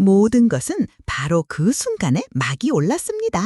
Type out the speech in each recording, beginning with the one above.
모든 것은 바로 그 순간에 막이 올랐습니다.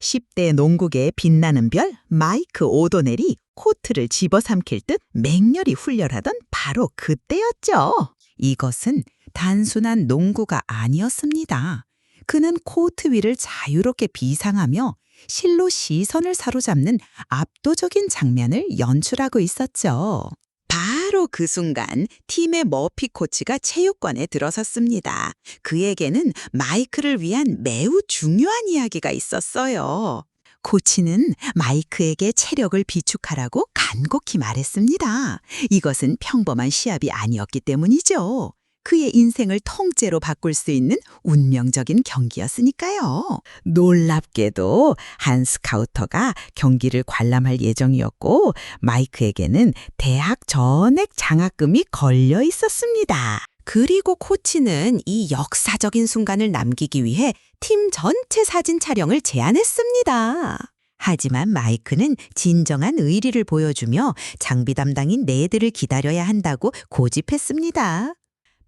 10대 농구계의 빛나는 별 마이크 오도넬이 코트를 집어삼킬 듯 맹렬히 훈련하던 바로 그때였죠. 이것은 단순한 농구가 아니었습니다. 그는 코트 위를 자유롭게 비상하며 실로 시선을 사로잡는 압도적인 장면을 연출하고 있었죠. 바로 그 순간 팀의 머피 코치가 체육관에 들어섰습니다. 그에게는 마이크를 위한 매우 중요한 이야기가 있었어요. 코치는 마이크에게 체력을 비축하라고 간곡히 말했습니다. 이것은 평범한 시합이 아니었기 때문이죠. 그의 인생을 통째로 바꿀 수 있는 운명적인 경기였으니까요. 놀랍게도 한 스카우터가 경기를 관람할 예정이었고 마이크에게는 대학 전액 장학금이 걸려 있었습니다. 그리고 코치는 이 역사적인 순간을 남기기 위해 팀 전체 사진 촬영을 제안했습니다. 하지만 마이크는 진정한 의리를 보여주며 장비 담당인 네드를 기다려야 한다고 고집했습니다.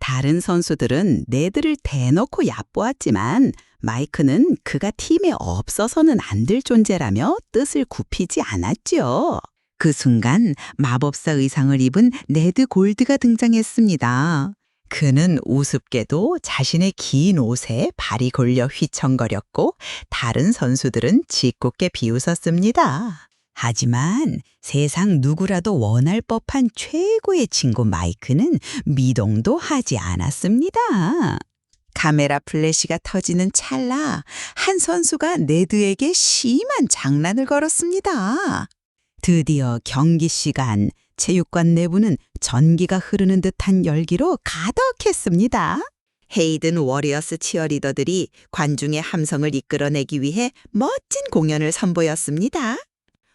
다른 선수들은 네드를 대놓고 얕보았지만 마이크는 그가 팀에 없어서는 안 될 존재라며 뜻을 굽히지 않았죠. 그 순간 마법사 의상을 입은 네드 골드가 등장했습니다. 그는 우습게도 자신의 긴 옷에 발이 걸려 휘청거렸고 다른 선수들은 짓궂게 비웃었습니다. 하지만 세상 누구라도 원할 법한 최고의 친구 마이크는 미동도 하지 않았습니다. 카메라 플래시가 터지는 찰나 한 선수가 네드에게 심한 장난을 걸었습니다. 드디어 경기 시간, 체육관 내부는 전기가 흐르는 듯한 열기로 가득했습니다. 헤이든 워리어스 치어리더들이 관중의 함성을 이끌어내기 위해 멋진 공연을 선보였습니다.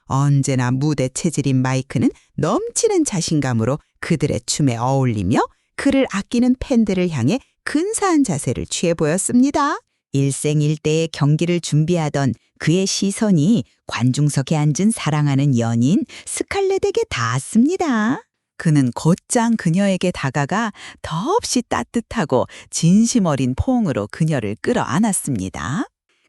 언제나 무대 체질인 마이크는 넘치는 자신감으로 그들의 춤에 어울리며 그를 아끼는 팬들을 향해 근사한 자세를 취해 보였습니다. 일생일대의 경기를 준비하던 그의 시선이 관중석에 앉은 사랑하는 연인 스칼렛에게 닿았습니다. 그는 곧장 그녀에게 다가가 더없이 따뜻하고 진심 어린 포옹으로 그녀를 끌어안았습니다.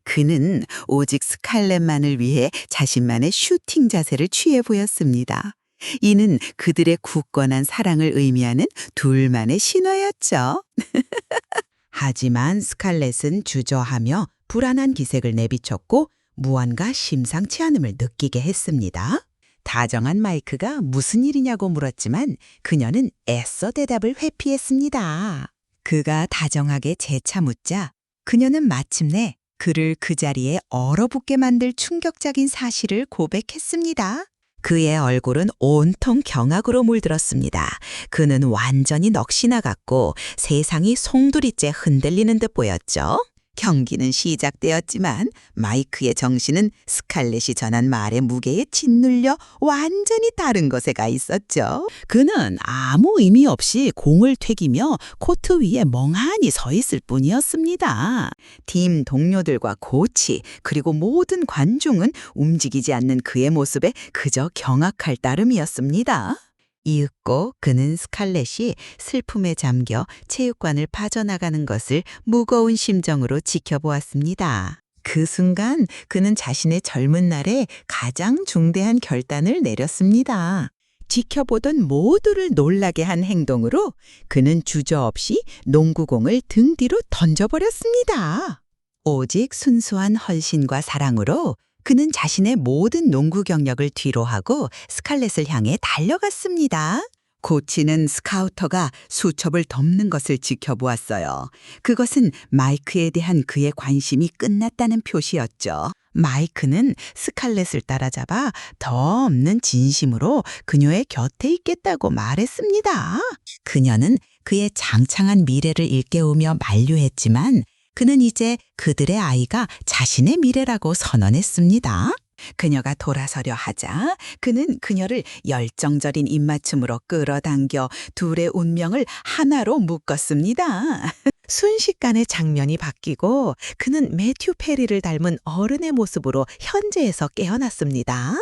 그는 오직 스칼렛만을 위해 자신만의 슈팅 자세를 취해 보였습니다. 이는 그들의 굳건한 사랑을 의미하는 둘만의 신화였죠. 하지만 스칼렛은 주저하며 불안한 기색을 내비쳤고 무언가 심상치 않음을 느끼게 했습니다. 다정한 마이크가 무슨 일이냐고 물었지만 그녀는 애써 대답을 회피했습니다. 그가 다정하게 재차 묻자 그녀는 마침내 그를 그 자리에 얼어붙게 만들 충격적인 사실을 고백했습니다. 그의 얼굴은 온통 경악으로 물들었습니다. 그는 완전히 넋이 나갔고 세상이 송두리째 흔들리는 듯 보였죠. 경기는 시작되었지만 마이크의 정신은 스칼렛이 전한 말의 무게에 짓눌려 완전히 다른 것에 가 있었죠. 그는 아무 의미 없이 공을 튀기며 코트 위에 멍하니 서 있을 뿐이었습니다. 팀 동료들과 코치 그리고 모든 관중은 움직이지 않는 그의 모습에 그저 경악할 따름이었습니다. 이윽고 그는 스칼렛이 슬픔에 잠겨 체육관을 빠져나가는 것을 무거운 심정으로 지켜보았습니다. 그 순간 그는 자신의 젊은 날에 가장 중대한 결단을 내렸습니다. 지켜보던 모두를 놀라게 한 행동으로 그는 주저없이 농구공을 등 뒤로 던져버렸습니다. 오직 순수한 헌신과 사랑으로 그는 자신의 모든 농구 경력을 뒤로하고 스칼렛을 향해 달려갔습니다. 코치는 스카우터가 수첩을 덮는 것을 지켜보았어요. 그것은 마이크에 대한 그의 관심이 끝났다는 표시였죠. 마이크는 스칼렛을 따라잡아 더 없는 진심으로 그녀의 곁에 있겠다고 말했습니다. 그녀는 그의 장창한 미래를 일깨우며 만류했지만 그는 이제 그들의 아이가 자신의 미래라고 선언했습니다. 그녀가 돌아서려 하자 그는 그녀를 열정적인 입맞춤으로 끌어당겨 둘의 운명을 하나로 묶었습니다. 순식간에 장면이 바뀌고 그는 매튜 페리를 닮은 어른의 모습으로 현재에서 깨어났습니다.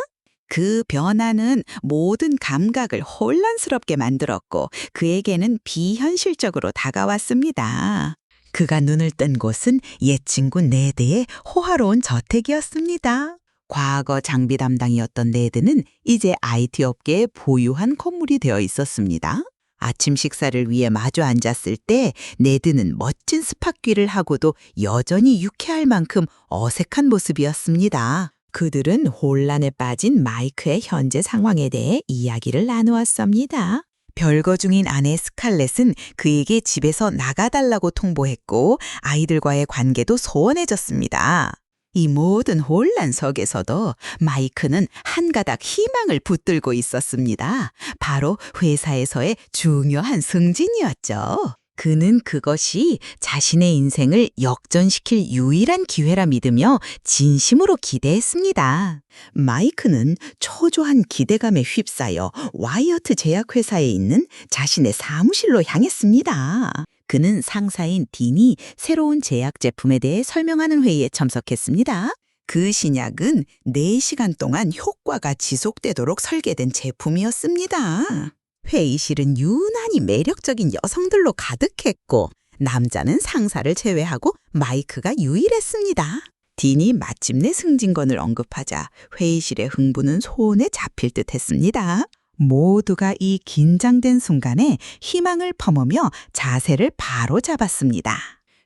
그 변화는 모든 감각을 혼란스럽게 만들었고 그에게는 비현실적으로 다가왔습니다. 그가 눈을 뜬 곳은 옛 친구 네드의 호화로운 저택이었습니다. 과거 장비 담당이었던 네드는 이제 IT 업계의 보유한 건물이 되어 있었습니다. 아침 식사를 위해 마주 앉았을 때 네드는 멋진 스팟귀를 하고도 여전히 유쾌할 만큼 어색한 모습이었습니다. 그들은 혼란에 빠진 마이크의 현재 상황에 대해 이야기를 나누었습니다. 별거 중인 아내 스칼렛은 그에게 집에서 나가달라고 통보했고 아이들과의 관계도 소원해졌습니다. 이 모든 혼란 속에서도 마이크는 한 가닥 희망을 붙들고 있었습니다. 바로 회사에서의 중요한 승진이었죠. 그는 그것이 자신의 인생을 역전시킬 유일한 기회라 믿으며 진심으로 기대했습니다. 마이크는 초조한 기대감에 휩싸여 와이어트 제약회사에 있는 자신의 사무실로 향했습니다. 그는 상사인 딘이 새로운 제약 제품에 대해 설명하는 회의에 참석했습니다. 그 신약은 4시간 동안 효과가 지속되도록 설계된 제품이었습니다. 회의실은 유난히 매력적인 여성들로 가득했고 남자는 상사를 제외하고 마이크가 유일했습니다. 딘이 마침내 승진권을 언급하자 회의실의 흥분은 손에 잡힐 듯 했습니다. 모두가 이 긴장된 순간에 희망을 품으며 자세를 바로 잡았습니다.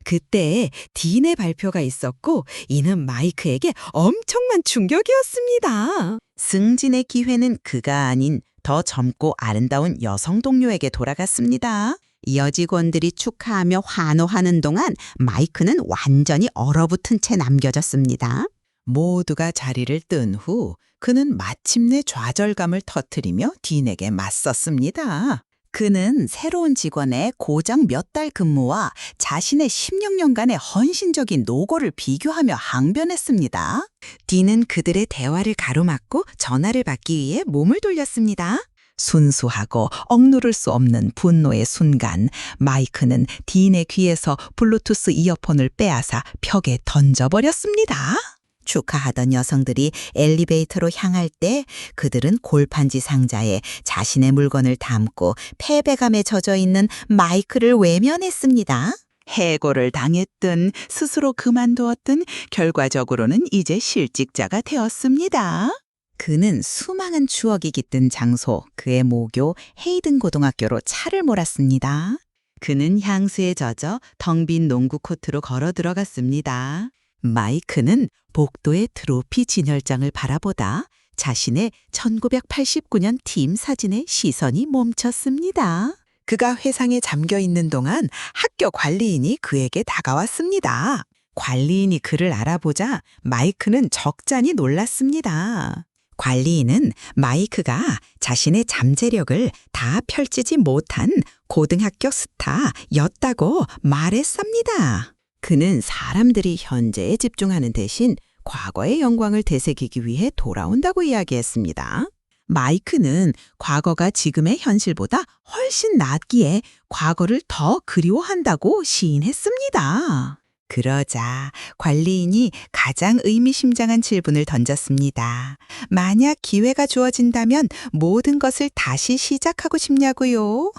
그때 딘의 발표가 있었고 이는 마이크에게 엄청난 충격이었습니다. 승진의 기회는 그가 아닌 더 젊고 아름다운 여성 동료에게 돌아갔습니다. 여직원들이 축하하며 환호하는 동안 마이크는 완전히 얼어붙은 채 남겨졌습니다. 모두가 자리를 뜬 후 그는 마침내 좌절감을 터뜨리며 딘에게 맞섰습니다. 그는 새로운 직원의 고작 몇 달 근무와 자신의 16년간의 헌신적인 노고를 비교하며 항변했습니다. 딘은 그들의 대화를 가로막고 전화를 받기 위해 몸을 돌렸습니다. 순수하고 억누를 수 없는 분노의 순간 마이크는 딘의 귀에서 블루투스 이어폰을 빼앗아 벽에 던져버렸습니다. 축하하던 여성들이 엘리베이터로 향할 때 그들은 골판지 상자에 자신의 물건을 담고 패배감에 젖어 있는 마이크를 외면했습니다. 해고를 당했든 스스로 그만두었든 결과적으로는 이제 실직자가 되었습니다. 그는 수많은 추억이 깃든 장소, 그의 모교 헤이든 고등학교로 차를 몰았습니다. 그는 향수에 젖어 텅 빈 농구 코트로 걸어 들어갔습니다. 마이크는 복도의 트로피 진열장을 바라보다 자신의 1989년 팀 사진에 시선이 멈췄습니다. 그가 회상에 잠겨 있는 동안 학교 관리인이 그에게 다가왔습니다. 관리인이 그를 알아보자 마이크는 적잖이 놀랐습니다. 관리인은 마이크가 자신의 잠재력을 다 펼치지 못한 고등학교 스타였다고 말했습니다. 그는 사람들이 현재에 집중하는 대신 과거의 영광을 되새기기 위해 돌아온다고 이야기했습니다. 마이크는 과거가 지금의 현실보다 훨씬 낫기에 과거를 더 그리워한다고 시인했습니다. 그러자 관리인이 가장 의미심장한 질문을 던졌습니다. 만약 기회가 주어진다면 모든 것을 다시 시작하고 싶냐고요?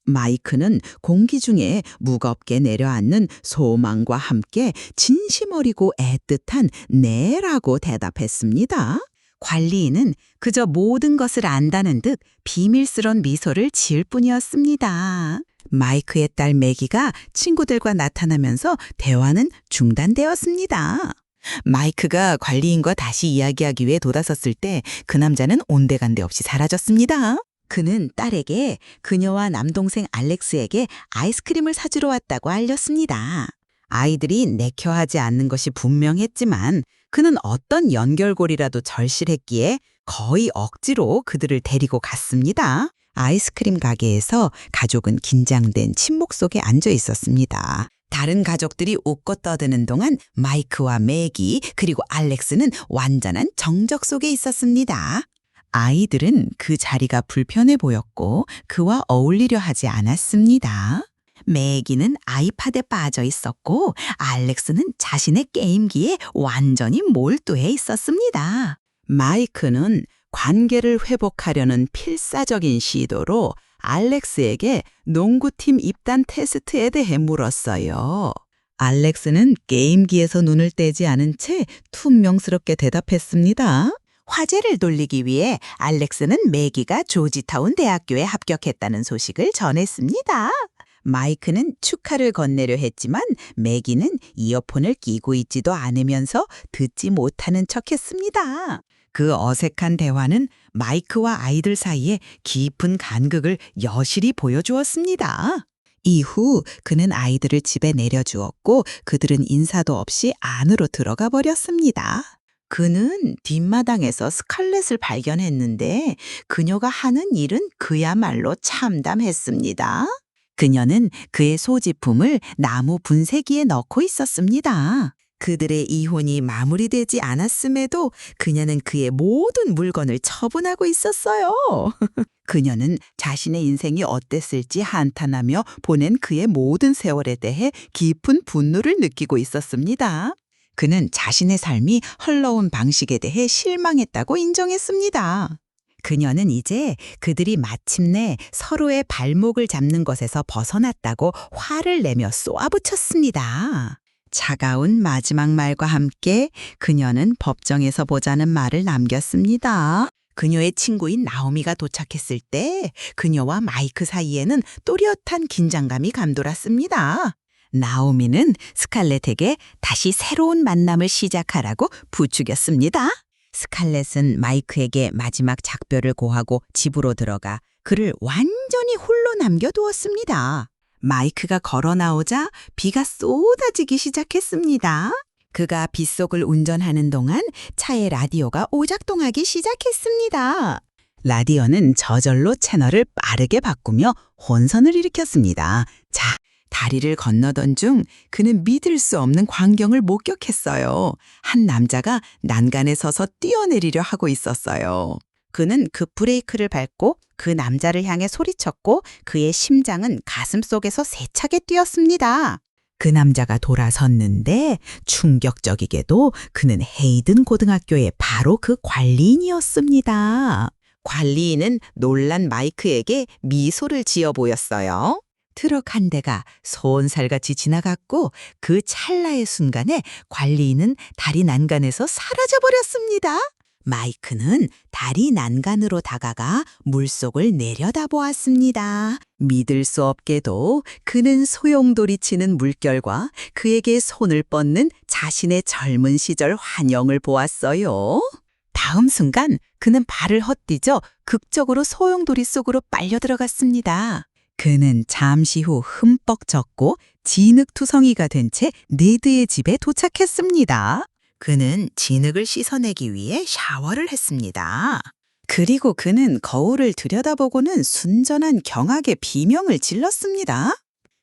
마이크는 공기 중에 무겁게 내려앉는 소망과 함께 진심 어리고 애틋한 네라고 대답했습니다. 관리인은 그저 모든 것을 안다는 듯 비밀스런 미소를 지을 뿐이었습니다. 마이크의 딸 매기가 친구들과 나타나면서 대화는 중단되었습니다. 마이크가 관리인과 다시 이야기하기 위해 돌아섰을 때 그 남자는 온데간데 없이 사라졌습니다. 그는 딸에게 그녀와 남동생 알렉스에게 아이스크림을 사주러 왔다고 알렸습니다. 아이들이 내켜하지 않는 것이 분명했지만 그는 어떤 연결고리라도 절실했기에 거의 억지로 그들을 데리고 갔습니다. 아이스크림 가게에서 가족은 긴장된 침묵 속에 앉아 있었습니다. 다른 가족들이 웃고 떠드는 동안 마이크와 매기 그리고 알렉스는 완전한 정적 속에 있었습니다. 아이들은 그 자리가 불편해 보였고 그와 어울리려 하지 않았습니다. 매기는 아이팟에 빠져 있었고 알렉스는 자신의 게임기에 완전히 몰두해 있었습니다. 마이크는 관계를 회복하려는 필사적인 시도로 알렉스에게 농구팀 입단 테스트에 대해 물었어요. 알렉스는 게임기에서 눈을 떼지 않은 채 퉁명스럽게 대답했습니다. 화제를 돌리기 위해 알렉스는 매기가 조지타운 대학교에 합격했다는 소식을 전했습니다. 마이크는 축하를 건네려 했지만 매기는 이어폰을 끼고 있지도 않으면서 듣지 못하는 척했습니다. 그 어색한 대화는 마이크와 아이들 사이에 깊은 간극을 여실히 보여주었습니다. 이후 그는 아이들을 집에 내려주었고 그들은 인사도 없이 안으로 들어가 버렸습니다. 그는 뒷마당에서 스칼렛을 발견했는데 그녀가 하는 일은 그야말로 참담했습니다. 그녀는 그의 소지품을 나무 분쇄기에 넣고 있었습니다. 그들의 이혼이 마무리되지 않았음에도 그녀는 그의 모든 물건을 처분하고 있었어요. 그녀는 자신의 인생이 어땠을지 한탄하며 보낸 그의 모든 세월에 대해 깊은 분노를 느끼고 있었습니다. 그는 자신의 삶이 흘러온 방식에 대해 실망했다고 인정했습니다. 그녀는 이제 그들이 마침내 서로의 발목을 잡는 것에서 벗어났다고 화를 내며 쏘아붙였습니다. 차가운 마지막 말과 함께 그녀는 법정에서 보자는 말을 남겼습니다. 그녀의 친구인 나오미가 도착했을 때 그녀와 마이크 사이에는 또렷한 긴장감이 감돌았습니다. 나오미는 스칼렛에게 다시 새로운 만남을 시작하라고 부추겼습니다. 스칼렛은 마이크에게 마지막 작별을 고하고 집으로 들어가 그를 완전히 홀로 남겨두었습니다. 마이크가 걸어 나오자 비가 쏟아지기 시작했습니다. 그가 빗속을 운전하는 동안 차의 라디오가 오작동하기 시작했습니다. 라디오는 저절로 채널을 빠르게 바꾸며 혼선을 일으켰습니다. 자, 다리를 건너던 중 그는 믿을 수 없는 광경을 목격했어요. 한 남자가 난간에 서서 뛰어내리려 하고 있었어요. 그는 급 브레이크를 밟고 그 남자를 향해 소리쳤고 그의 심장은 가슴속에서 세차게 뛰었습니다. 그 남자가 돌아섰는데 충격적이게도 그는 헤이든 고등학교의 바로 그 관리인이었습니다. 관리인은 놀란 마이크에게 미소를 지어 보였어요. 트럭 한 대가 손살같이 지나갔고 그 찰나의 순간에 관리인은 다리 난간에서 사라져버렸습니다. 마이크는 다리 난간으로 다가가 물속을 내려다보았습니다. 믿을 수 없게도 그는 소용돌이치는 물결과 그에게 손을 뻗는 자신의 젊은 시절 환영을 보았어요. 다음 순간 그는 발을 헛디뎌 극적으로 소용돌이 속으로 빨려 들어갔습니다. 그는 잠시 후 흠뻑 젖고 진흙투성이가 된 채 네드의 집에 도착했습니다. 그는 진흙을 씻어내기 위해 샤워를 했습니다. 그리고 그는 거울을 들여다보고는 순전한 경악의 비명을 질렀습니다.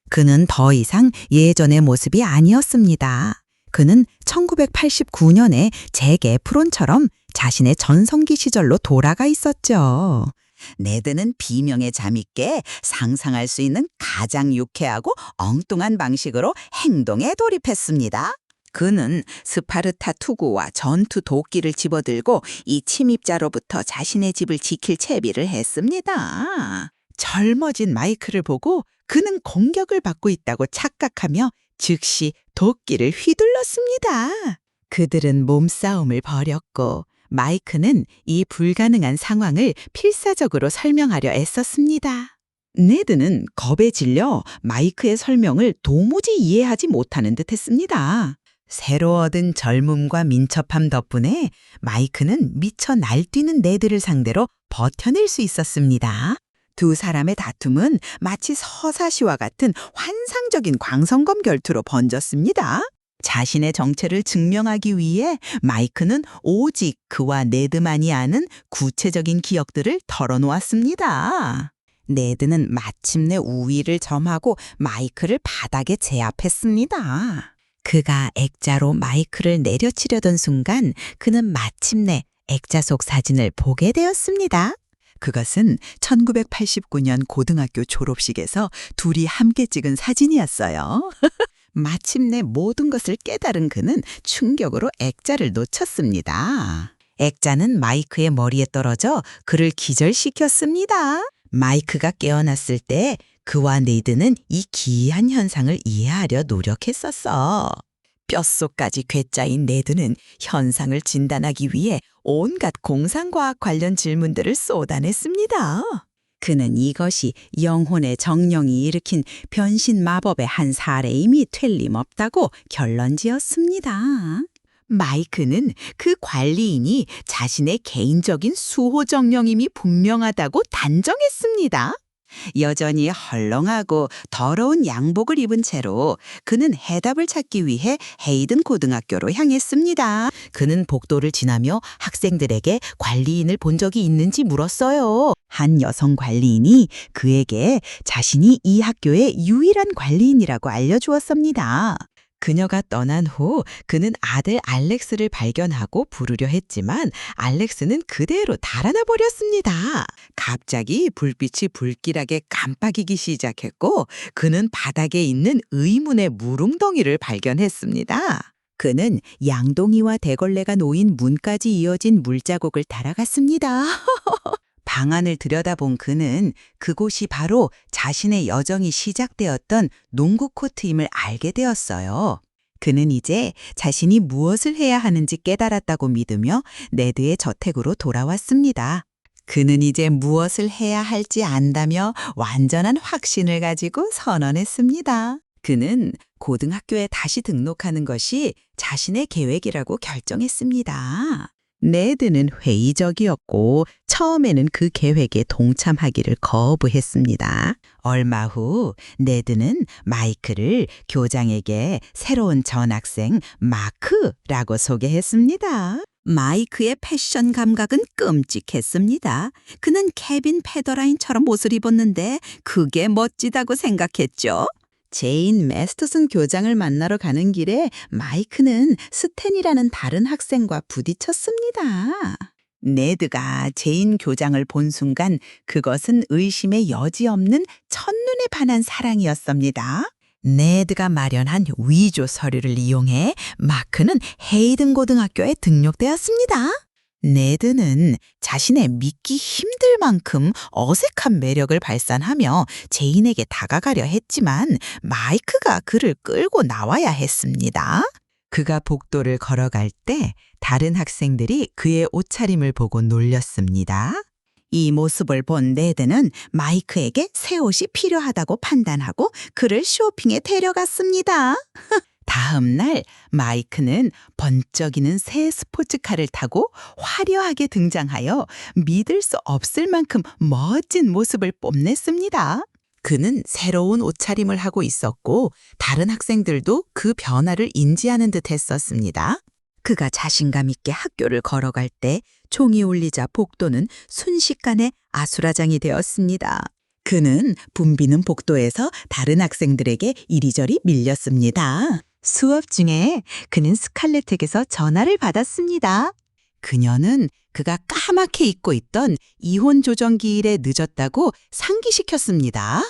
그는 더 이상 예전의 모습이 아니었습니다. 그는 1989년에 잭 에프론처럼 자신의 전성기 시절로 돌아가 있었죠. 네드는 비명에 잠이 깨 상상할 수 있는 가장 유쾌하고 엉뚱한 방식으로 행동에 돌입했습니다. 그는 스파르타 투구와 전투 도끼를 집어들고 이 침입자로부터 자신의 집을 지킬 채비를 했습니다. 젊어진 마이크를 보고 그는 공격을 받고 있다고 착각하며 즉시 도끼를 휘둘렀습니다. 그들은 몸싸움을 벌였고 마이크는 이 불가능한 상황을 필사적으로 설명하려 애썼습니다. 네드는 겁에 질려 마이크의 설명을 도무지 이해하지 못하는 듯했습니다. 새로 얻은 젊음과 민첩함 덕분에 마이크는 미쳐 날뛰는 네드를 상대로 버텨낼 수 있었습니다. 두 사람의 다툼은 마치 서사시와 같은 환상적인 광선검 결투로 번졌습니다. 자신의 정체를 증명하기 위해 마이크는 오직 그와 네드만이 아는 구체적인 기억들을 털어놓았습니다. 네드는 마침내 우위를 점하고 마이크를 바닥에 제압했습니다. 그가 액자로 마이크를 내려치려던 순간 그는 마침내 액자 속 사진을 보게 되었습니다. 그것은 1989년 고등학교 졸업식에서 둘이 함께 찍은 사진이었어요. 마침내 모든 것을 깨달은 그는 충격으로 액자를 놓쳤습니다. 액자는 마이크의 머리에 떨어져 그를 기절시켰습니다. 마이크가 깨어났을 때 그와 네드는 이 기이한 현상을 이해하려 노력했었어. 뼛속까지 괴짜인 네드는 현상을 진단하기 위해 온갖 공상과학 관련 질문들을 쏟아냈습니다. 그는 이것이 영혼의 정령이 일으킨 변신 마법의 한 사례임이 틀림없다고 결론지었습니다. 마이크는 그 관리인이 자신의 개인적인 수호 정령임이 분명하다고 단정했습니다. 여전히 헐렁하고 더러운 양복을 입은 채로 그는 해답을 찾기 위해 헤이든 고등학교로 향했습니다. 그는 복도를 지나며 학생들에게 관리인을 본 적이 있는지 물었어요. 한 여성 관리인이 그에게 자신이 이 학교의 유일한 관리인이라고 알려주었습니다. 그녀가 떠난 후 그는 아들 알렉스를 발견하고 부르려 했지만 알렉스는 그대로 달아나 버렸습니다. 갑자기 불빛이 불길하게 깜빡이기 시작했고 그는 바닥에 있는 의문의 물웅덩이를 발견했습니다. 그는 양동이와 대걸레가 놓인 문까지 이어진 물자국을 따라갔습니다. 방안을 들여다본 그는 그곳이 바로 자신의 여정이 시작되었던 농구 코트임을 알게 되었어요. 그는 이제 자신이 무엇을 해야 하는지 깨달았다고 믿으며 네드의 저택으로 돌아왔습니다. 그는 이제 무엇을 해야 할지 안다며 완전한 확신을 가지고 선언했습니다. 그는 고등학교에 다시 등록하는 것이 자신의 계획이라고 결정했습니다. 네드는 회의적이었고 처음에는 그 계획에 동참하기를 거부했습니다. 얼마 후 네드는 마이크를 교장에게 새로운 전학생 마크라고 소개했습니다. 마이크의 패션 감각은 끔찍했습니다. 그는 케빈 페더라인처럼 옷을 입었는데 그게 멋지다고 생각했죠. 제인 메스터슨 교장을 만나러 가는 길에 마이크는 스탠이라는 다른 학생과 부딪혔습니다. 네드가 제인 교장을 본 순간 그것은 의심의 여지 없는 첫눈에 반한 사랑이었습니다. 네드가 마련한 위조 서류를 이용해 마크는 헤이든 고등학교에 등록되었습니다. 네드는 자신의 믿기 힘들 만큼 어색한 매력을 발산하며 제인에게 다가가려 했지만 마이크가 그를 끌고 나와야 했습니다. 그가 복도를 걸어갈 때 다른 학생들이 그의 옷차림을 보고 놀렸습니다. 이 모습을 본 네드는 마이크에게 새 옷이 필요하다고 판단하고 그를 쇼핑에 데려갔습니다. 다음 날 마이크는 번쩍이는 새 스포츠카를 타고 화려하게 등장하여 믿을 수 없을 만큼 멋진 모습을 뽐냈습니다. 그는 새로운 옷차림을 하고 있었고 다른 학생들도 그 변화를 인지하는 듯 했었습니다. 그가 자신감 있게 학교를 걸어갈 때 총이 울리자 복도는 순식간에 아수라장이 되었습니다. 그는 붐비는 복도에서 다른 학생들에게 이리저리 밀렸습니다. 수업 중에 그는 스칼렛에게서 전화를 받았습니다. 그녀는 그가 까맣게 잊고 있던 이혼 조정기 일에 늦었다고 상기시켰습니다.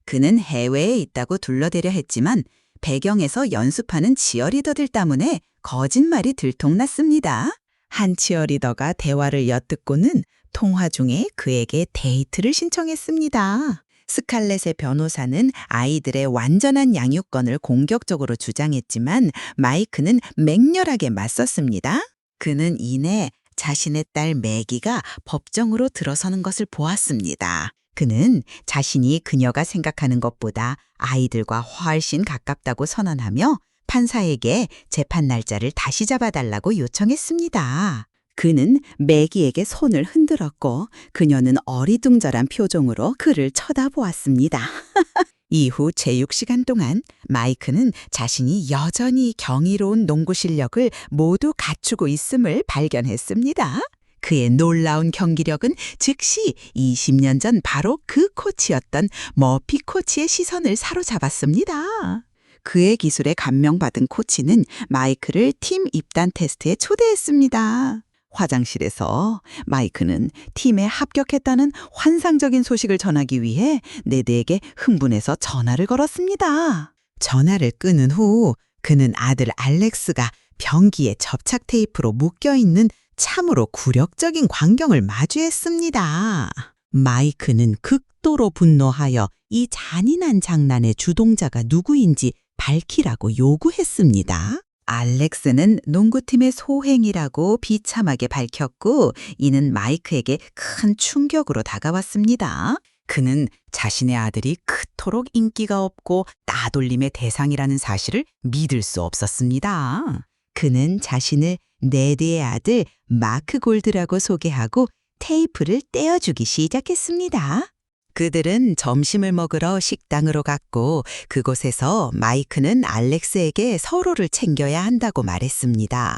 그는 해외에 있다고 둘러대려 했지만 배경에서 연습하는 치어리더들 때문에 거짓말이 들통났습니다. 한 치어리더가 대화를 엿듣고는 통화 중에 그에게 데이트를 신청했습니다. 스칼렛의 변호사는 아이들의 완전한 양육권을 공격적으로 주장했지만 마이크는 맹렬하게 맞섰습니다. 그는 이내 자신의 딸 매기가 법정으로 들어서는 것을 보았습니다. 그는 자신이 그녀가 생각하는 것보다 아이들과 훨씬 가깝다고 선언하며 판사에게 재판 날짜를 다시 잡아달라고 요청했습니다. 그는 매기에게 손을 흔들었고 그녀는 어리둥절한 표정으로 그를 쳐다보았습니다. 이후 체육 시간 동안 마이크는 자신이 여전히 경이로운 농구 실력을 모두 갖추고 있음을 발견했습니다. 그의 놀라운 경기력은 즉시 20년 전 바로 그 코치였던 머피 코치의 시선을 사로잡았습니다. 그의 기술에 감명받은 코치는 마이크를 팀 입단 테스트에 초대했습니다. 화장실에서 마이크는 팀에 합격했다는 환상적인 소식을 전하기 위해 네드에게 흥분해서 전화를 걸었습니다. 전화를 끊은 후 그는 아들 알렉스가 변기에 접착 테이프로 묶여있는 참으로 굴욕적인 광경을 마주했습니다. 마이크는 극도로 분노하여 이 잔인한 장난의 주동자가 누구인지 밝히라고 요구했습니다. 알렉스는 농구팀의 소행이라고 비참하게 밝혔고, 이는 마이크에게 큰 충격으로 다가왔습니다. 그는 자신의 아들이 그토록 인기가 없고 따돌림의 대상이라는 사실을 믿을 수 없었습니다. 그는 자신을 네드의 아들 마크 골드라고 소개하고 테이프를 떼어주기 시작했습니다. 그들은 점심을 먹으러 식당으로 갔고, 그곳에서 마이크는 알렉스에게 서로를 챙겨야 한다고 말했습니다.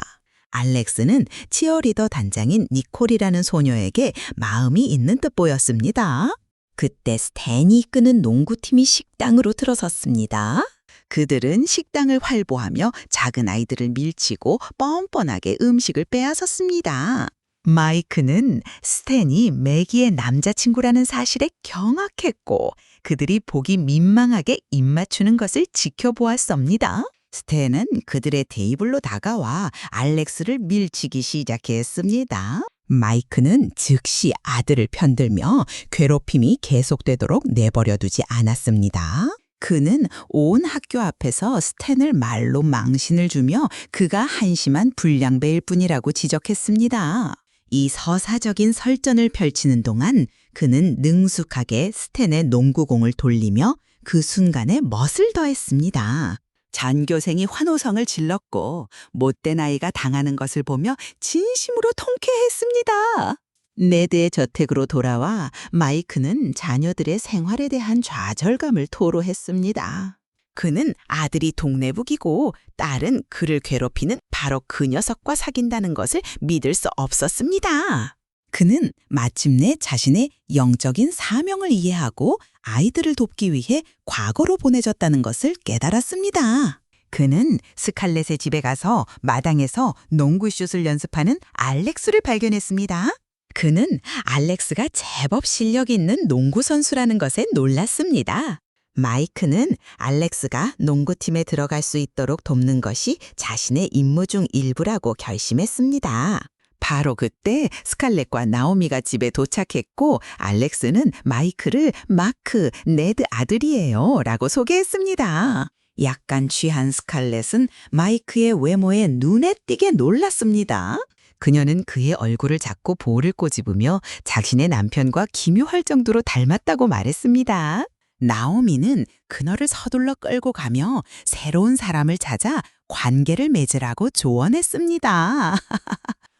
알렉스는 치어리더 단장인 니콜이라는 소녀에게 마음이 있는 듯 보였습니다. 그때 스탠이 이끄는 농구팀이 식당으로 들어섰습니다. 그들은 식당을 활보하며 작은 아이들을 밀치고 뻔뻔하게 음식을 빼앗았습니다. 마이크는 스탠이 매기의 남자친구라는 사실에 경악했고, 그들이 보기 민망하게 입맞추는 것을 지켜보았습니다. 스탠은 그들의 테이블로 다가와 알렉스를 밀치기 시작했습니다. 마이크는 즉시 아들을 편들며 괴롭힘이 계속되도록 내버려두지 않았습니다. 그는 온 학교 앞에서 스탠을 말로 망신을 주며 그가 한심한 불량배일 뿐이라고 지적했습니다. 이 서사적인 설전을 펼치는 동안 그는 능숙하게 스탠의 농구공을 돌리며 그 순간에 멋을 더했습니다. 전교생이 환호성을 질렀고 못된 아이가 당하는 것을 보며 진심으로 통쾌했습니다. 네드의 저택으로 돌아와 마이크는 자녀들의 생활에 대한 좌절감을 토로했습니다. 그는 아들이 동네북이고 딸은 그를 괴롭히는 바로 그 녀석과 사귄다는 것을 믿을 수 없었습니다. 그는 마침내 자신의 영적인 사명을 이해하고 아이들을 돕기 위해 과거로 보내졌다는 것을 깨달았습니다. 그는 스칼렛의 집에 가서 마당에서 농구슛을 연습하는 알렉스를 발견했습니다. 그는 알렉스가 제법 실력 있는 농구 선수라는 것에 놀랐습니다. 마이크는 알렉스가 농구팀에 들어갈 수 있도록 돕는 것이 자신의 임무 중 일부라고 결심했습니다. 바로 그때 스칼렛과 나오미가 집에 도착했고, 알렉스는 마이크를 마크, 네드 아들이에요 라고 소개했습니다. 약간 취한 스칼렛은 마이크의 외모에 눈에 띄게 놀랐습니다. 그녀는 그의 얼굴을 잡고 볼을 꼬집으며 자신의 남편과 기묘할 정도로 닮았다고 말했습니다. 나오미는 그녀를 서둘러 끌고 가며 새로운 사람을 찾아 관계를 맺으라고 조언했습니다.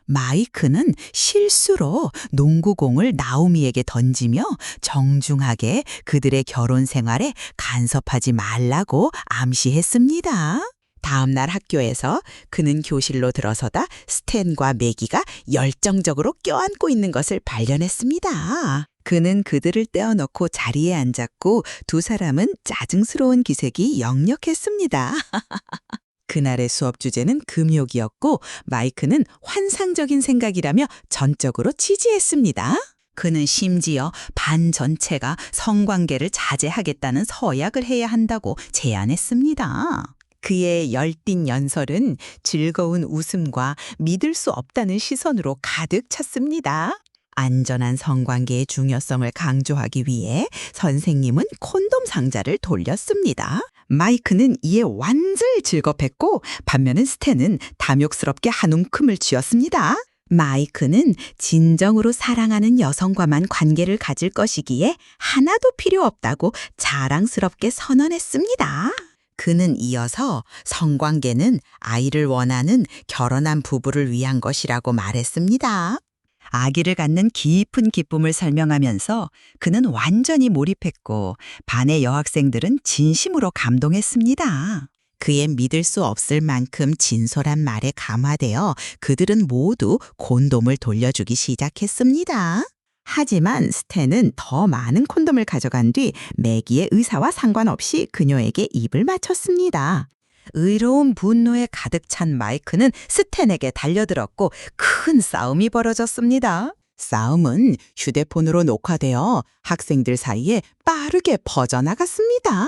마이크는 실수로 농구공을 나오미에게 던지며 정중하게 그들의 결혼 생활에 간섭하지 말라고 암시했습니다. 다음 날 학교에서 그는 교실로 들어서다 스탠과 매기가 열정적으로 껴안고 있는 것을 발견했습니다. 그는 그들을 떼어놓고 자리에 앉았고 두 사람은 짜증스러운 기색이 역력했습니다. 그날의 수업 주제는 금욕이었고 마이크는 환상적인 생각이라며 전적으로 지지했습니다. 그는 심지어 반 전체가 성관계를 자제하겠다는 서약을 해야 한다고 제안했습니다. 그의 열띤 연설은 즐거운 웃음과 믿을 수 없다는 시선으로 가득 찼습니다. 안전한 성관계의 중요성을 강조하기 위해 선생님은 콘돔 상자를 돌렸습니다. 마이크는 이에 완전히 즐겁했고 반면에 스탠은 담욕스럽게 한 움큼을 쥐었습니다. 마이크는 진정으로 사랑하는 여성과만 관계를 가질 것이기에 하나도 필요 없다고 자랑스럽게 선언했습니다. 그는 이어서 성관계는 아이를 원하는 결혼한 부부를 위한 것이라고 말했습니다. 아기를 갖는 깊은 기쁨을 설명하면서 그는 완전히 몰입했고 반의 여학생들은 진심으로 감동했습니다. 그의 믿을 수 없을 만큼 진솔한 말에 감화되어 그들은 모두 콘돔을 돌려주기 시작했습니다. 하지만 스탠은 더 많은 콘돔을 가져간 뒤 매기의 의사와 상관없이 그녀에게 입을 맞췄습니다. 의로운 분노에 가득 찬 마이크는 스탠에게 달려들었고 큰 싸움이 벌어졌습니다. 싸움은 휴대폰으로 녹화되어 학생들 사이에 빠르게 퍼져나갔습니다.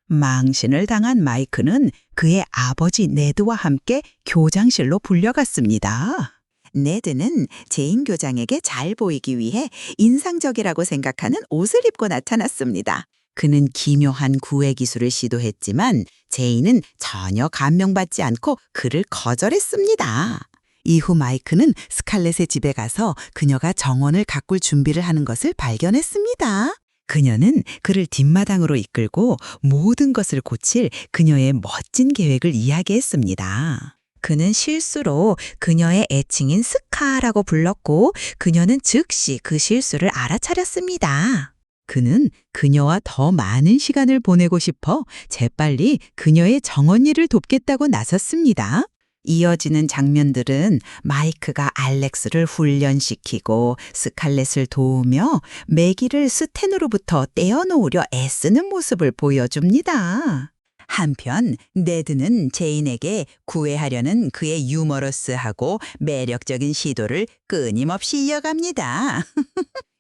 망신을 당한 마이크는 그의 아버지 네드와 함께 교장실로 불려갔습니다. 네드는 제인 교장에게 잘 보이기 위해 인상적이라고 생각하는 옷을 입고 나타났습니다. 그는 기묘한 구애 기술을 시도했지만 제인은 전혀 감명받지 않고 그를 거절했습니다. 이후 마이크는 스칼렛의 집에 가서 그녀가 정원을 가꿀 준비를 하는 것을 발견했습니다. 그녀는 그를 뒷마당으로 이끌고 모든 것을 고칠 그녀의 멋진 계획을 이야기했습니다. 그는 실수로 그녀의 애칭인 스카라고 불렀고 그녀는 즉시 그 실수를 알아차렸습니다. 그는 그녀와 더 많은 시간을 보내고 싶어 재빨리 그녀의 정원 일을 돕겠다고 나섰습니다. 이어지는 장면들은 마이크가 알렉스를 훈련시키고 스칼렛을 도우며 매기를 스탠으로부터 떼어놓으려 애쓰는 모습을 보여줍니다. 한편 네드는 제인에게 구애하려는 그의 유머러스하고 매력적인 시도를 끊임없이 이어갑니다.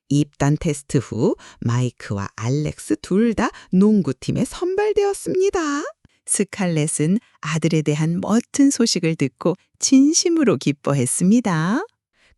입단 테스트 후 마이크와 알렉스 둘 다 농구팀에 선발되었습니다. 스칼렛은 아들에 대한 멋진 소식을 듣고 진심으로 기뻐했습니다.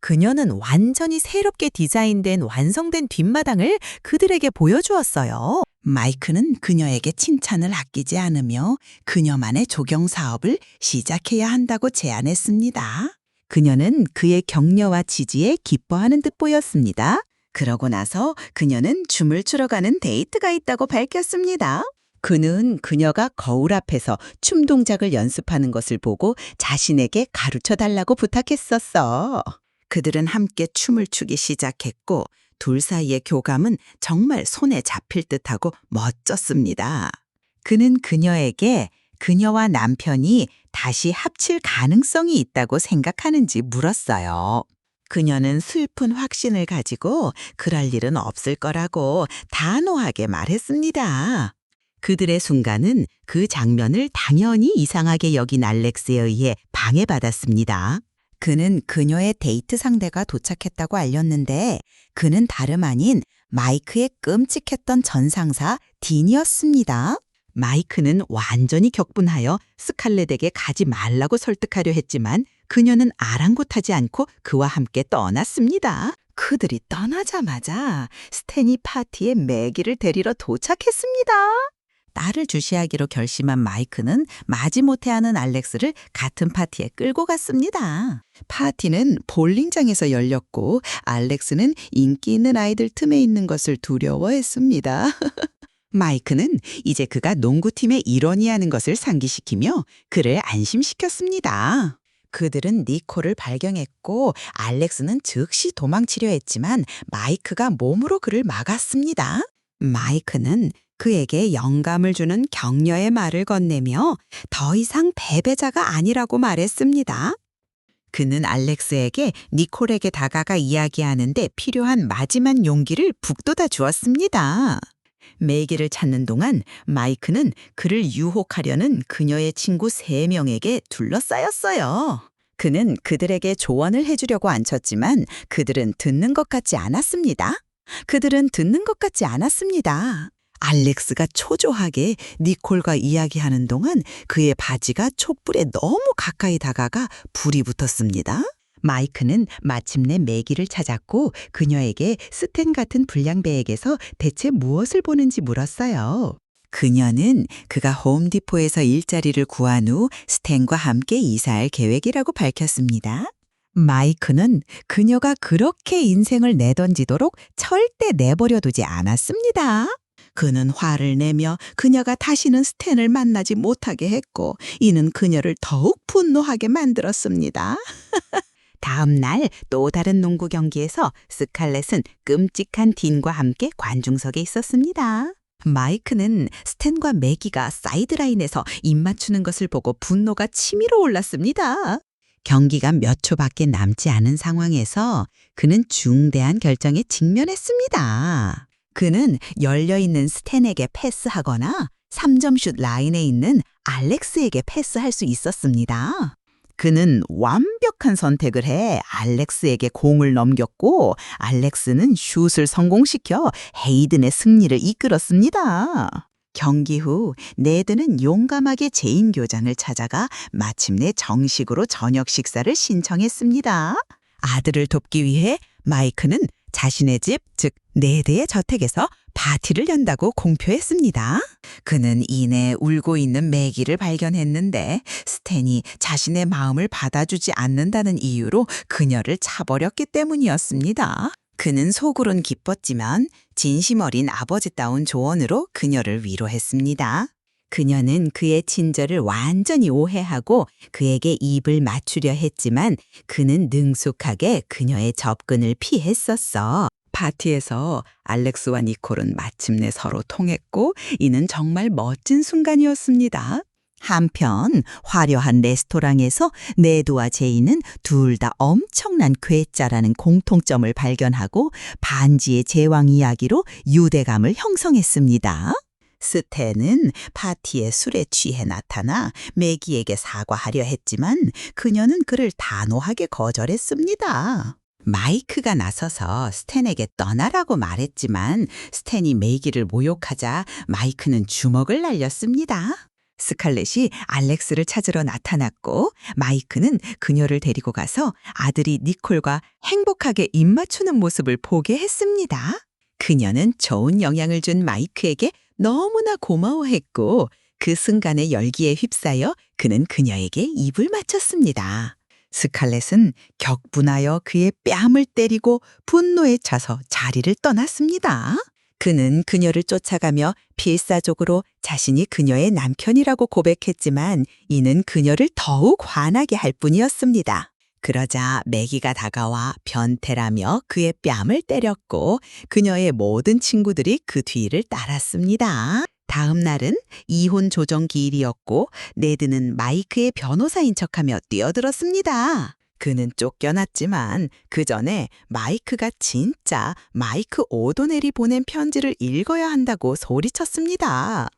그녀는 완전히 새롭게 디자인된 완성된 뒷마당을 그들에게 보여주었어요. 마이크는 그녀에게 칭찬을 아끼지 않으며 그녀만의 조경 사업을 시작해야 한다고 제안했습니다. 그녀는 그의 격려와 지지에 기뻐하는 듯 보였습니다. 그러고 나서 그녀는 춤을 추러 가는 데이트가 있다고 밝혔습니다. 그는 그녀가 거울 앞에서 춤 동작을 연습하는 것을 보고 자신에게 가르쳐 달라고 부탁했었어. 그들은 함께 춤을 추기 시작했고 둘 사이의 교감은 정말 손에 잡힐 듯하고 멋졌습니다. 그는 그녀에게 그녀와 남편이 다시 합칠 가능성이 있다고 생각하는지 물었어요. 그녀는 슬픈 확신을 가지고 그럴 일은 없을 거라고 단호하게 말했습니다. 그들의 순간은 그 장면을 당연히 이상하게 여긴 알렉스에 의해 방해받았습니다. 그는 그녀의 데이트 상대가 도착했다고 알렸는데 그는 다름 아닌 마이크의 끔찍했던 전상사 딘이었습니다. 마이크는 완전히 격분하여 스칼렛에게 가지 말라고 설득하려 했지만 그녀는 아랑곳하지 않고 그와 함께 떠났습니다. 그들이 떠나자마자 스탠이 파티에 매기를 데리러 도착했습니다. 딸을 주시하기로 결심한 마이크는 마지못해 하는 알렉스를 같은 파티에 끌고 갔습니다. 파티는 볼링장에서 열렸고 알렉스는 인기 있는 아이들 틈에 있는 것을 두려워했습니다. 마이크는 이제 그가 농구팀의 일원이라는 것을 상기시키며 그를 안심시켰습니다. 그들은 니콜을 발견했고 알렉스는 즉시 도망치려 했지만 마이크가 몸으로 그를 막았습니다. 마이크는 그에게 영감을 주는 격려의 말을 건네며 더 이상 패배자가 아니라고 말했습니다. 그는 알렉스에게 니콜에게 다가가 이야기하는데 필요한 마지막 용기를 북돋아 주었습니다. 매기를 찾는 동안 마이크는 그를 유혹하려는 그녀의 친구 3명에게 둘러싸였어요. 그는 그들에게 조언을 해주려고 앉혔지만 그들은 듣는 것 같지 않았습니다. 알렉스가 초조하게 니콜과 이야기하는 동안 그의 바지가 촛불에 너무 가까이 다가가 불이 붙었습니다. 마이크는 마침내 매기를 찾았고 그녀에게 스탠 같은 불량배에게서 대체 무엇을 보는지 물었어요. 그녀는 그가 홈디포에서 일자리를 구한 후 스탠과 함께 이사할 계획이라고 밝혔습니다. 마이크는 그녀가 그렇게 인생을 내던지도록 절대 내버려 두지 않았습니다. 그는 화를 내며 그녀가 다시는 스탠을 만나지 못하게 했고 이는 그녀를 더욱 분노하게 만들었습니다. 다음 날 또 다른 농구 경기에서 스칼렛은 끔찍한 딘과 함께 관중석에 있었습니다. 마이크는 스탠과 매기가 사이드라인에서 입 맞추는 것을 보고 분노가 치밀어 올랐습니다. 경기가 몇 초밖에 남지 않은 상황에서 그는 중대한 결정에 직면했습니다. 그는 열려있는 스탠에게 패스하거나 3점슛 라인에 있는 알렉스에게 패스할 수 있었습니다. 그는 완벽한 선택을 해 알렉스에게 공을 넘겼고 알렉스는 슛을 성공시켜 헤이든의 승리를 이끌었습니다. 경기 후 네드는 용감하게 제인 교장을 찾아가 마침내 정식으로 저녁 식사를 신청했습니다. 아들을 돕기 위해 마이크는 자신의 집, 즉 네드의 저택에서 파티를 연다고 공표했습니다. 그는 이내 울고 있는 매기를 발견했는데 스탠이 자신의 마음을 받아주지 않는다는 이유로 그녀를 차버렸기 때문이었습니다. 그는 속으론 기뻤지만 진심 어린 아버지다운 조언으로 그녀를 위로했습니다. 그녀는 그의 친절을 완전히 오해하고 그에게 입을 맞추려 했지만 그는 능숙하게 그녀의 접근을 피했었어. 파티에서 알렉스와 니콜은 마침내 서로 통했고 이는 정말 멋진 순간이었습니다. 한편 화려한 레스토랑에서 네드와 제이는 둘 다 엄청난 괴짜라는 공통점을 발견하고 반지의 제왕 이야기로 유대감을 형성했습니다. 스탠은 파티에 술에 취해 나타나 매기에게 사과하려 했지만 그녀는 그를 단호하게 거절했습니다. 마이크가 나서서 스탠에게 떠나라고 말했지만 스탠이 매기를 모욕하자 마이크는 주먹을 날렸습니다. 스칼렛이 알렉스를 찾으러 나타났고 마이크는 그녀를 데리고 가서 아들이 니콜과 행복하게 입맞추는 모습을 보게 했습니다. 그녀는 좋은 영향을 준 마이크에게 너무나 고마워했고 그 순간의 열기에 휩싸여 그는 그녀에게 입을 맞췄습니다. 스칼렛은 격분하여 그의 뺨을 때리고 분노에 차서 자리를 떠났습니다. 그는 그녀를 쫓아가며 필사적으로 자신이 그녀의 남편이라고 고백했지만 이는 그녀를 더욱 화나게 할 뿐이었습니다. 그러자 매기가 다가와 변태라며 그의 뺨을 때렸고 그녀의 모든 친구들이 그 뒤를 따랐습니다. 다음 날은 이혼 조정 기일이었고 네드는 마이크의 변호사인 척하며 뛰어들었습니다. 그는 쫓겨났지만 그 전에 마이크가 진짜 마이크 오도넬이 보낸 편지를 읽어야 한다고 소리쳤습니다.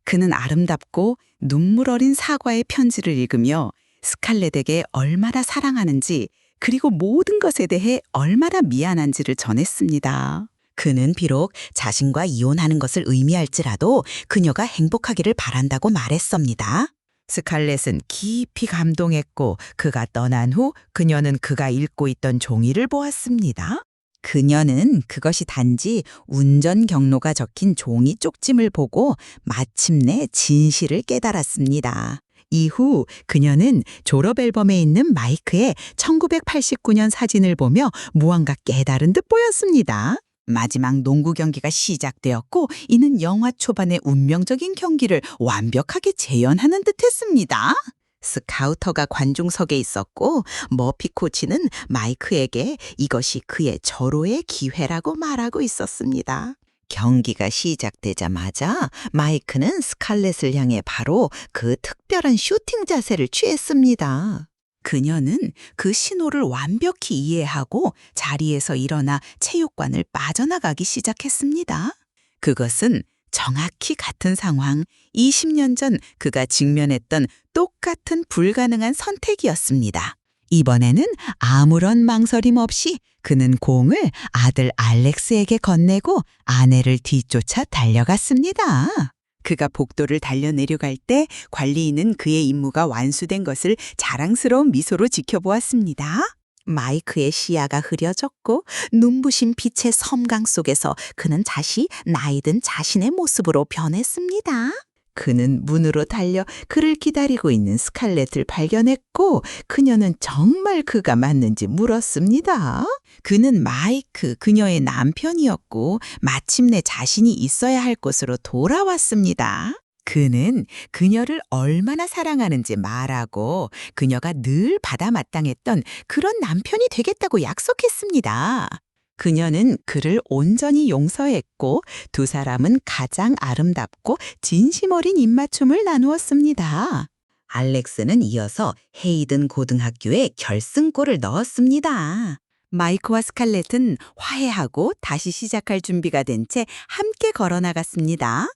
그는 아름답고 눈물 어린 사과의 편지를 읽으며 스칼렛에게 얼마나 사랑하는지 그리고 모든 것에 대해 얼마나 미안한지를 전했습니다. 그는 비록 자신과 이혼하는 것을 의미할지라도 그녀가 행복하기를 바란다고 말했습니다. 스칼렛은 깊이 감동했고 그가 떠난 후 그녀는 그가 읽고 있던 종이를 보았습니다. 그녀는 그것이 단지 운전 경로가 적힌 종이 쪽짐을 보고 마침내 진실을 깨달았습니다. 이후 그녀는 졸업 앨범에 있는 마이크의 1989년 사진을 보며 무언가 깨달은 듯 보였습니다. 마지막 농구 경기가 시작되었고 이는 영화 초반의 운명적인 경기를 완벽하게 재현하는 듯했습니다. 스카우터가 관중석에 있었고 머피 코치는 마이크에게 이것이 그의 절호의 기회라고 말하고 있었습니다. 경기가 시작되자마자 마이크는 스칼렛을 향해 바로 그 특별한 슈팅 자세를 취했습니다. 그녀는 그 신호를 완벽히 이해하고 자리에서 일어나 체육관을 빠져나가기 시작했습니다. 그것은 정확히 같은 상황, 20년 전 그가 직면했던 똑같은 불가능한 선택이었습니다. 이번에는 아무런 망설임 없이 그는 공을 아들 알렉스에게 건네고 아내를 뒤쫓아 달려갔습니다. 그가 복도를 달려내려갈 때 관리인은 그의 임무가 완수된 것을 자랑스러운 미소로 지켜보았습니다. 마이크의 시야가 흐려졌고 눈부신 빛의 섬광 속에서 그는 다시 나이든 자신의 모습으로 변했습니다. 그는 문으로 달려 그를 기다리고 있는 스칼렛을 발견했고 그녀는 정말 그가 맞는지 물었습니다. 그는 마이크, 그녀의 남편이었고 마침내 자신이 있어야 할 곳으로 돌아왔습니다. 그는 그녀를 얼마나 사랑하는지 말하고 그녀가 늘 받아 마땅했던 그런 남편이 되겠다고 약속했습니다. 그녀는 그를 온전히 용서했고 두 사람은 가장 아름답고 진심 어린 입맞춤을 나누었습니다. 알렉스는 이어서 헤이든 고등학교에 결승골을 넣었습니다. 마이크와 스칼렛은 화해하고 다시 시작할 준비가 된 채 함께 걸어나갔습니다.